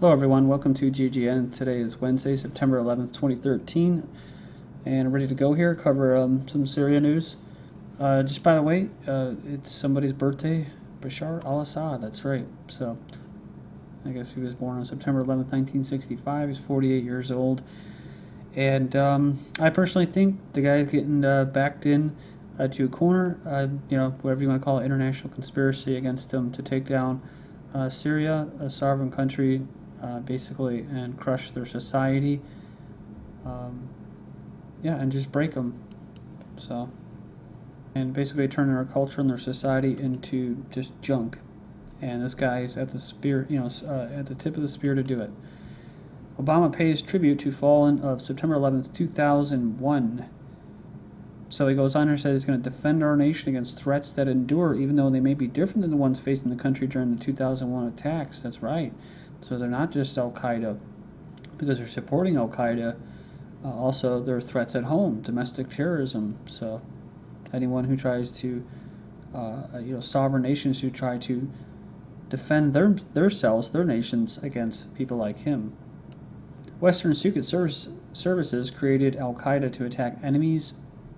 Hello everyone, welcome to GGN. Today is Wednesday, September 11th, 2013, and I'm ready to go here, cover some Syria news. Just by the way, it's somebody's birthday, Bashar al-Assad, that's right. So, I guess he was born on September 11th, 1965, he's 48 years old. And I personally think the guy's getting backed in to a corner, whatever you want to call it, international conspiracy against him to take down Syria, a sovereign country, basically, and crush their society. And just break them. So, and basically turn their culture and their society into just junk. And this guy's at the spear, at the tip of the spear to do it. Obama pays tribute to fallen of September 11th, 2001. So he goes on and says he's going to defend our nation against threats that endure, even though they may be different than the ones facing the country during the 2001 attacks. That's right. So they're not just Al-Qaeda, because they're supporting Al-Qaeda. Also, there are threats at home, domestic terrorism. So anyone who tries to, sovereign nations who try to defend themselves, their nations, against people like him. Western Secret Services created Al-Qaeda to attack enemies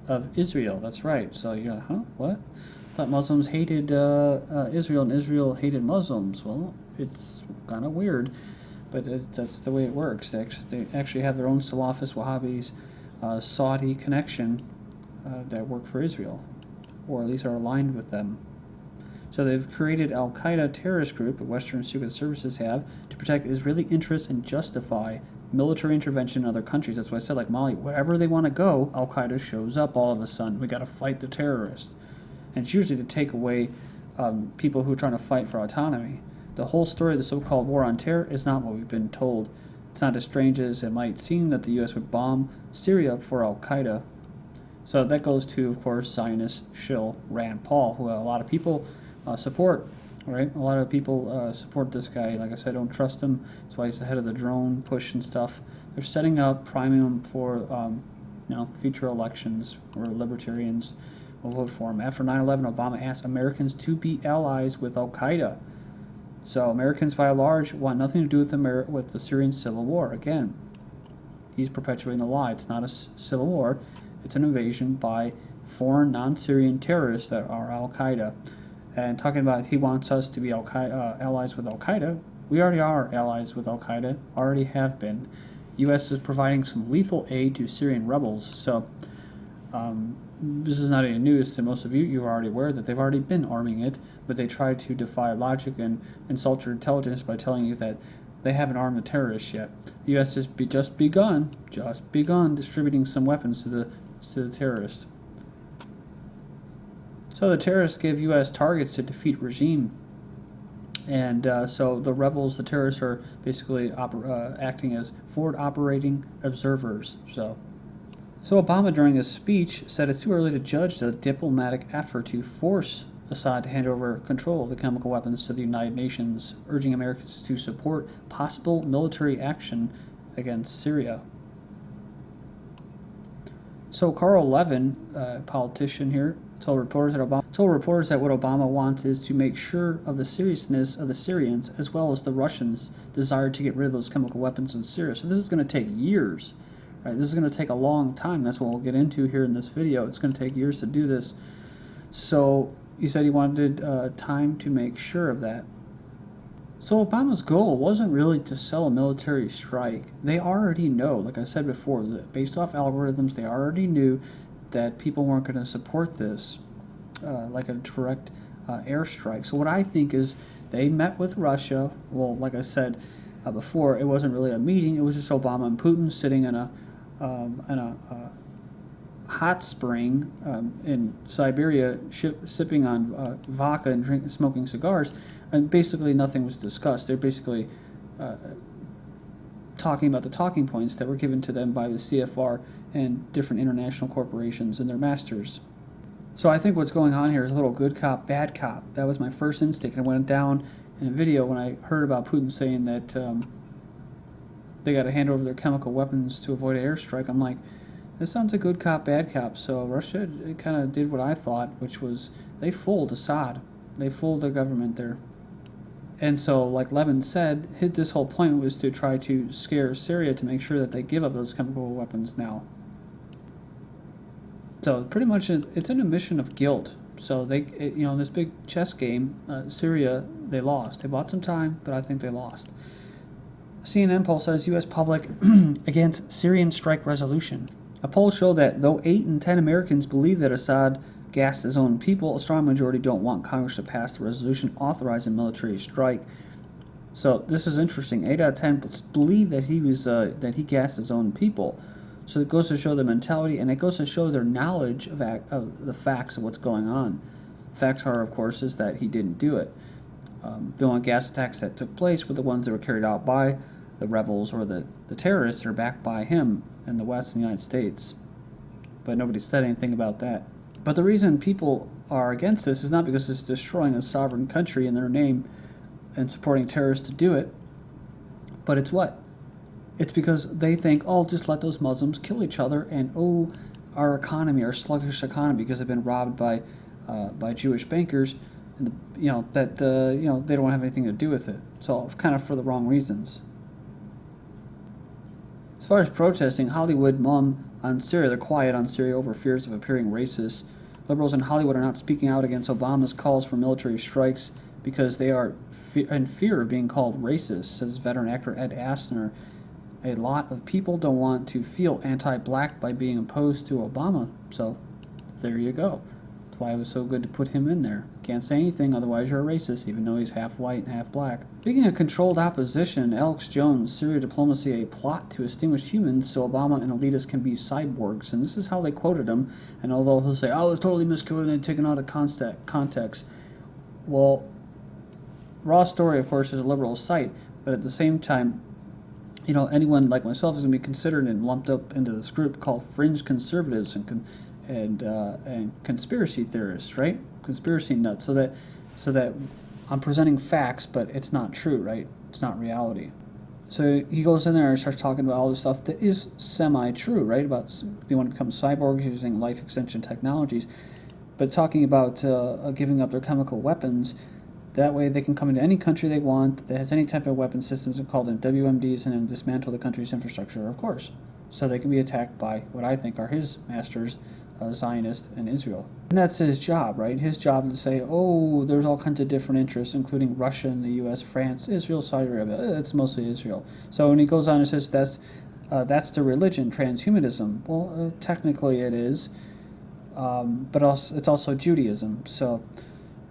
of Israel. That's right. So you're like, what? I thought Muslims hated Israel and Israel hated Muslims. Well, it's kind of weird, but that's the way it works. They actually have their own Salafist, Wahhabis, Saudi connection that work for Israel, or at least are aligned with them. So they've created Al-Qaeda terrorist group, that Western Secret Services have, to protect Israeli interests and justify military intervention in other countries. That's why I said, like Mali, wherever they want to go, Al-Qaeda shows up all of a sudden. We got to fight the terrorists. And it's usually to take away people who are trying to fight for autonomy. The whole story of the so-called war on terror is not what we've been told. It's not as strange as it might seem that the U.S. would bomb Syria for Al-Qaeda. So that goes to, of course, Zionist shill Rand Paul, who a lot of people support. Right, a lot of people support this guy. Like I said, don't trust him. That's why he's the head of the drone push and stuff. They're setting up, priming him for, future elections where libertarians will vote for him. After 9/11, Obama asked Americans to be allies with Al-Qaeda. So Americans, by and large, want nothing to do with the Syrian civil war. Again, he's perpetuating the lie. It's not a civil war. It's an invasion by foreign, non-Syrian terrorists that are Al-Qaeda. And talking about he wants us to be allies with Al-Qaeda, we already are allies with Al-Qaeda, already have been. U.S. is providing some lethal aid to Syrian rebels, so this is not any news to most of you. You're already aware that they've already been arming it, but they try to defy logic and insult your intelligence by telling you that they haven't armed the terrorists yet. The U.S. has just begun distributing some weapons to the terrorists. So the terrorists give U.S. targets to defeat regime. And so the rebels, the terrorists, are basically acting as forward operating observers. So Obama, during his speech, said it's too early to judge the diplomatic effort to force Assad to hand over control of the chemical weapons to the United Nations, urging Americans to support possible military action against Syria. So Carl Levin, a politician here, told reporters that what Obama wants is to make sure of the seriousness of the Syrians as well as the Russians' desire to get rid of those chemical weapons in Syria. So this is going to take years. Right? This is going to take a long time. That's what we'll get into here in this video. It's going to take years to do this. So he said he wanted time to make sure of that. So Obama's goal wasn't really to sell a military strike. They already know, like I said before, that based off algorithms, they already knew that people weren't going to support this, like a direct airstrike. So what I think is they met with Russia. Well, like I said before, it wasn't really a meeting. It was just Obama and Putin sitting in a hot spring in Siberia, sipping on vodka and smoking cigars, and basically nothing was discussed. They're basically talking about the talking points that were given to them by the CFR and different international corporations and their masters. So I think what's going on here is a little good cop, bad cop. That was my first instinct, and it went down in a video when I heard about Putin saying that they got to hand over their chemical weapons to avoid an airstrike. I'm like, this sounds a good cop, bad cop. So Russia kind of did what I thought, which was they fooled Assad. They fooled the government there. And so, like Levin said, this whole point was to try to scare Syria to make sure that they give up those chemical weapons now. So pretty much it's an admission of guilt. So this big chess game, Syria, they lost. They bought some time, but I think they lost. CNN poll says U.S. public against Syrian strike resolution. A poll showed that though 8 in 10 Americans believe that Assad gassed his own people, a strong majority don't want Congress to pass the resolution authorizing military strike. So this is interesting. 8 out of 10 believe that he gassed his own people. So it goes to show their mentality, and it goes to show their knowledge of the facts of what's going on. Facts are, of course, is that he didn't do it. The only gas attacks that took place were the ones that were carried out by the rebels or the terrorists that are backed by him in the West and the United States. But nobody said anything about that. But the reason people are against this is not because it's destroying a sovereign country in their name and supporting terrorists to do it, but it's what? It's because they think, oh, just let those Muslims kill each other, and oh, our economy, our sluggish economy, because they've been robbed by Jewish bankers, and they don't have anything to do with it. So kind of for the wrong reasons. As far as protesting, Hollywood mum on Syria, they're quiet on Syria over fears of appearing racist. Liberals in Hollywood are not speaking out against Obama's calls for military strikes because they are in fear of being called racist, says veteran actor Ed Asner. A lot of people don't want to feel anti-black by being opposed to Obama, so there you go. That's why it was so good to put him in there. Can't say anything, otherwise you're a racist, even though he's half white and half black. Speaking of controlled opposition, Alex Jones, Syria diplomacy, a plot to extinguish humans so Obama and elitists can be cyborgs. And this is how they quoted him, and although he'll say, oh, it's totally misquoted and taken out of context. Well, Raw Story, of course, is a liberal site, but at the same time, anyone like myself is going to be considered and lumped up into this group called fringe conservatives and conspiracy theorists, right? Conspiracy nuts. So that I'm presenting facts, but it's not true, right? It's not reality. So he goes in there and starts talking about all this stuff that is semi-true, right? About they want to become cyborgs using life extension technologies, but talking about giving up their chemical weapons. That way they can come into any country they want that has any type of weapon systems and call them WMDs and then dismantle the country's infrastructure, of course. So they can be attacked by what I think are his masters, Zionists and Israel. And that's his job, right? His job is to say, oh, there's all kinds of different interests, including Russia and the U.S., France, Israel, Saudi Arabia. It's mostly Israel. So when he goes on and says that's the religion, transhumanism. Well, technically it is, but also it's also Judaism. So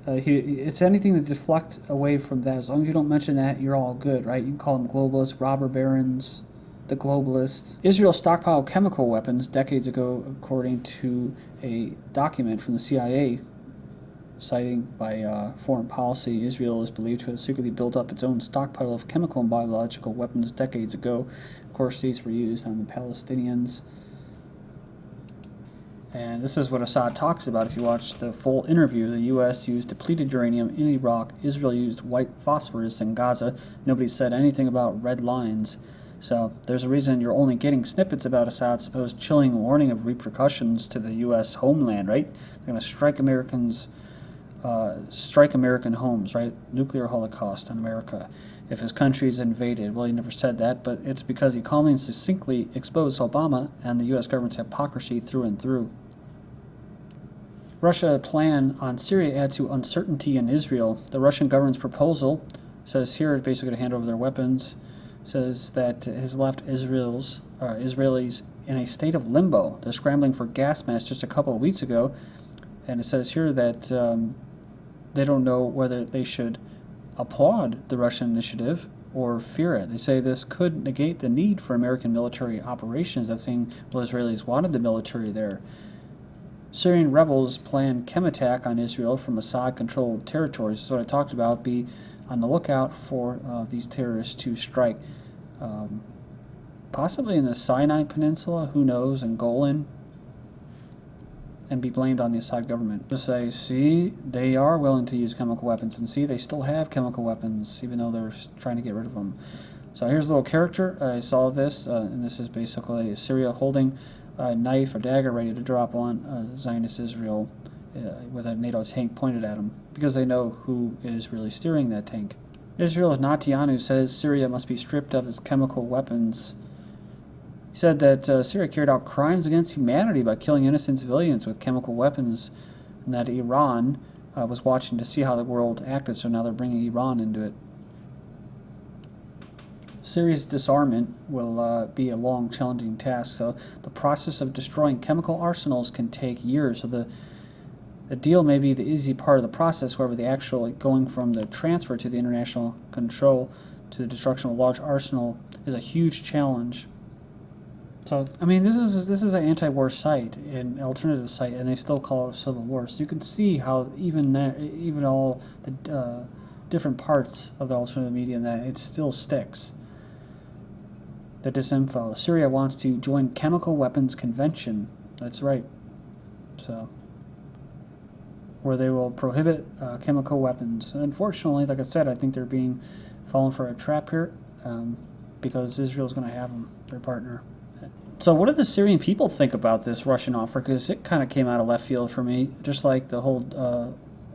it's anything to deflect away from that. As long as you don't mention that, you're all good, right? You can call them globalists, robber barons, the globalists. Israel stockpiled chemical weapons decades ago, according to a document from the CIA, citing by Foreign Policy. Israel is believed to have secretly built up its own stockpile of chemical and biological weapons decades ago. Of course, these were used on the Palestinians. And this is what Assad talks about. If you watch the full interview, the U.S. used depleted uranium in Iraq. Israel used white phosphorus in Gaza. Nobody said anything about red lines. So there's a reason you're only getting snippets about Assad's supposed chilling warning of repercussions to the U.S. homeland, right? They're going to strike American homes, right? Nuclear holocaust on America if his country is invaded. Well, he never said that, but it's because he calmly and succinctly exposed Obama and the U.S. government's hypocrisy through and through. Russia plan on Syria adds to uncertainty in Israel. The Russian government's proposal says here it's basically to hand over their weapons. Says that has left Israelis in a state of limbo. They're scrambling for gas masks just a couple of weeks ago, and it says here that they don't know whether they should applaud the Russian initiative or fear it. They say this could negate the need for American military operations. That's saying, well, Israelis wanted the military there. Syrian rebels plan chem attack on Israel from Assad-controlled territories. This is what I talked about. Be on the lookout for these terrorists to strike. Possibly in the Sinai Peninsula, who knows, and Golan, and be blamed on the Assad government. Just say, see, they are willing to use chemical weapons, and see, they still have chemical weapons, even though they're trying to get rid of them. So here's a little character. I saw this, and this is basically Syria holding a knife or dagger ready to drop on Zionist Israel with a NATO tank pointed at them, because they know who is really steering that tank. Israel's Netanyahu says Syria must be stripped of its chemical weapons. He said that Syria carried out crimes against humanity by killing innocent civilians with chemical weapons, and that Iran was watching to see how the world acted, so now they're bringing Iran into it. Syria's disarmament will be a long, challenging task, so the process of destroying chemical arsenals can take years. So the deal may be the easy part of the process, however, the actual going from the transfer to the international control to the destruction of a large arsenal is a huge challenge. So, I mean, this is an anti-war site, an alternative site, and they still call it a civil war. So you can see how even all the different parts of the alternative media, and that it still sticks. The disinfo. Syria wants to join Chemical Weapons Convention. That's right. So, where they will prohibit chemical weapons. Unfortunately, like I said, I think they're being fallen for a trap here because Israel's going to have them, their partner. So what do the Syrian people think about this Russian offer? Because it kind of came out of left field for me, just like the whole,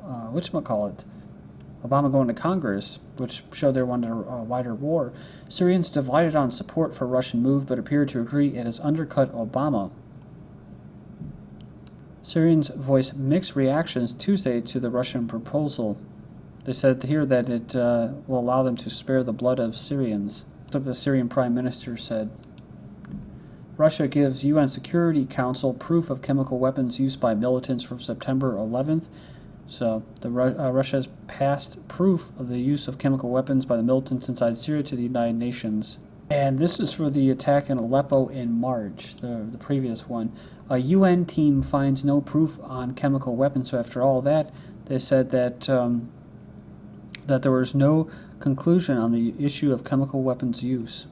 whatchamacallit, Obama going to Congress, which showed they wanted a wider war. Syrians divided on support for Russian move, but appeared to agree it has undercut Obama. Syrians voiced mixed reactions Tuesday to the Russian proposal. They said here that it will allow them to spare the blood of Syrians. That's what the Syrian Prime Minister said. Russia gives UN Security Council proof of chemical weapons used by militants from September 11th. So Russia has passed proof of the use of chemical weapons by the militants inside Syria to the United Nations. And this is for the attack in Aleppo in March, the previous one. A UN team finds no proof on chemical weapons. So after all that, they said that that there was no conclusion on the issue of chemical weapons use.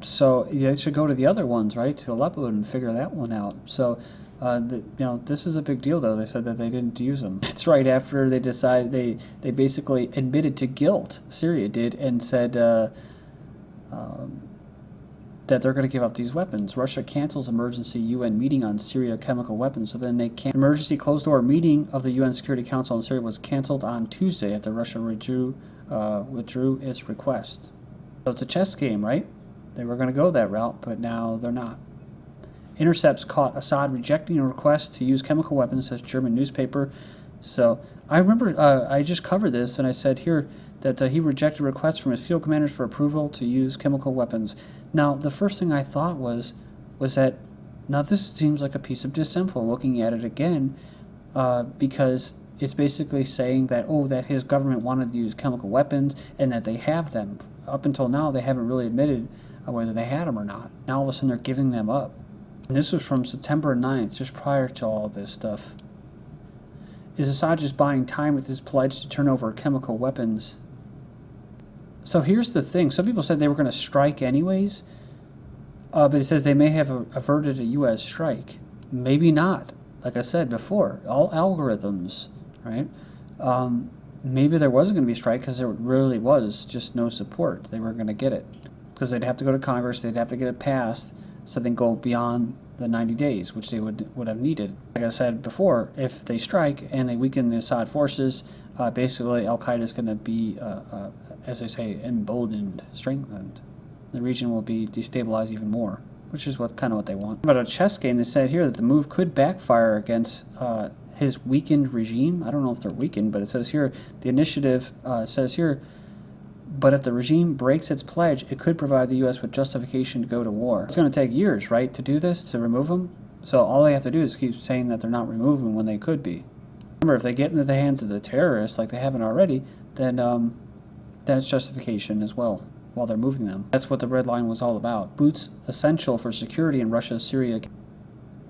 So they should go to the other ones, right, to Aleppo and figure that one out. So, this is a big deal, though. They said that they didn't use them. It's right after they decided, they basically admitted to guilt, Syria did, and said that they're going to give up these weapons. Russia cancels emergency UN meeting on Syria chemical weapons, so then they can't. Emergency closed-door meeting of the UN Security Council on Syria was canceled on Tuesday after Russia withdrew its request. So it's a chess game, right? They were going to go that route, but now they're not. Intercepts caught Assad rejecting a request to use chemical weapons, says German newspaper. So I remember I just covered this, and I said here that he rejected requests from his field commanders for approval to use chemical weapons. Now, the first thing I thought was that, now this seems like a piece of disinfo looking at it again, because it's basically saying that, that his government wanted to use chemical weapons and that they have them. Up until now, they haven't really admitted whether they had them or not. Now all of a sudden they're giving them up. And this was from September 9th, just prior to all this stuff. Is Assad just buying time with his pledge to turn over chemical weapons? So here's the thing. Some people said they were going to strike anyways, but it says they may have averted a U.S. strike. Maybe not. Like I said before, all algorithms, right? Maybe there wasn't going to be a strike because there really was just no support. They weren't going to get it. Because they'd have to go to Congress, they'd have to get it passed, so then go beyond the 90 days, which they would have needed. Like I said before, if they strike and they weaken the Assad forces, basically Al-Qaeda is going to be, as they say, emboldened, strengthened. The region will be destabilized even more, which is kind of what they want. But a chess game, they said here that the move could backfire against his weakened regime. I don't know if they're weakened, but it says here, the initiative says here, but if the regime breaks its pledge, it could provide the U.S. with justification to go to war. It's going to take years, right, to do this, to remove them? So all they have to do is keep saying that they're not removing when they could be. Remember, if they get into the hands of the terrorists, like they haven't already, then it's justification as well, while they're moving them. That's what the red line was all about. Boots essential for security in Russia's Syria.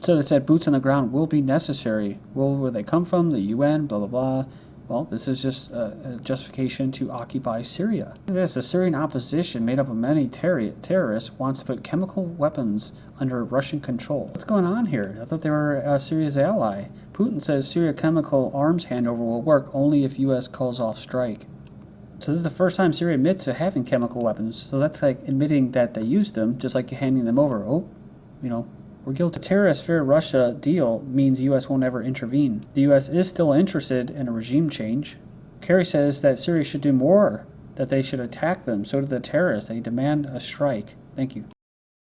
So they said boots on the ground will be necessary. Well, where they come from, the UN, blah, blah, blah. Well, this is just a justification to occupy Syria. Look at this. The Syrian opposition, made up of many terrorists, wants to put chemical weapons under Russian control. What's going on here? I thought they were Syria's ally. Putin says Syria chemical arms handover will work only if U.S. calls off strike. So this is the first time Syria admits to having chemical weapons. So that's like admitting that they used them, just like handing them over. We're guilty. The terrorist fear Russia deal means the U.S. won't ever intervene. The U.S. is still interested in a regime change. Kerry says that Syria should do more, that they should attack them. So do the terrorists. They demand a strike. Thank you.